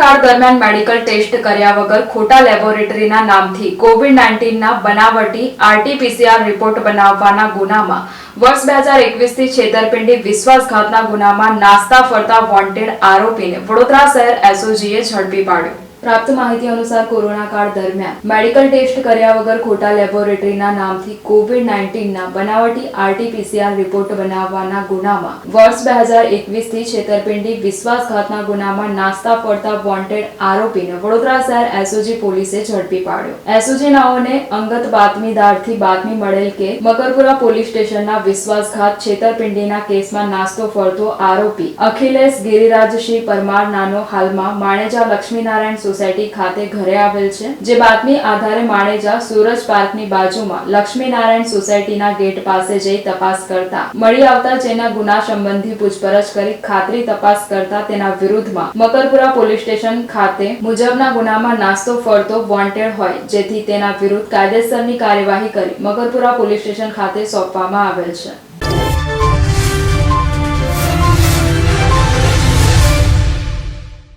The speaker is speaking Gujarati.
કાળ દરમિયાન મેડિકલ ટેસ્ટ કર્યા વગર ખોટા લેબોરેટરીના નામથી કોવિડ-19ના બનાવટી RT-PCR રિપોર્ટ બનાવવાના ગુનામાં વર્ષ 2021થી છેતરપિંડી વિશ્વાસઘાતના ગુનામાં નાસ્તા ફરતા વોન્ટેડ આરોપીને વડોદરા શહેર SOGએ ઝડપી પાડ્યો। પ્રાપ્ત માહિતી અનુસાર કોરોના કાળ દરમિયાન મેડિકલ ટેસ્ટ કર્યા વગર ખોટા લેબોરેટરીના નામથી કોવિડ-19ના બનાવટી RT-PCR રિપોર્ટ બનાવવાના ગુનામાં વર્ષ 2021થી છેતરપિંડી વિશ્વાસઘાતના ગુનામાં નાસ્તા ફરતા વોન્ટેડ આરોપીને વડોદરા શહેર SOG પોલીસે ઝડપી પાડ્યો। SOG નાઓને અંગત બાતમીદારથી બાતમી મળેલ કે મકરપુરા પોલીસ સ્ટેશનના વિશ્વાસઘાત છેતરપિંડીના કેસમાં નાસ્તો ફરતો આરોપી અખિલેશ ગિરિરાજસિંહ પરમાર નાનો હાલમાં માણેજા લક્ષ્મીનારાયણ સોસાયટી ખાતે ઘરે આવેલ છે। જે બાતમી આધારે માણેજા સૂરજ પાર્કની બાજુમાં લક્ષ્મીનારાયણ સોસાયટીના ગેટ પાસે જઈ તપાસ કરતા મળી આવતા જેના ગુના સંબંધી પૂછપરછ કરી ખાતરી તપાસ કરતા તેના વિરુદ્ધમાં મકરપુરા પોલીસ સ્ટેશન ખાતે મુજબના ગુનામાં નાસ્તો ફરતો વોન્ટેડ હોય જેથી તેના વિરુદ્ધ કાયદેસરની કાર્યવાહી કરી મકરપુરા પોલીસ સ્ટેશન ખાતે સોંપવામાં આવેલ છે।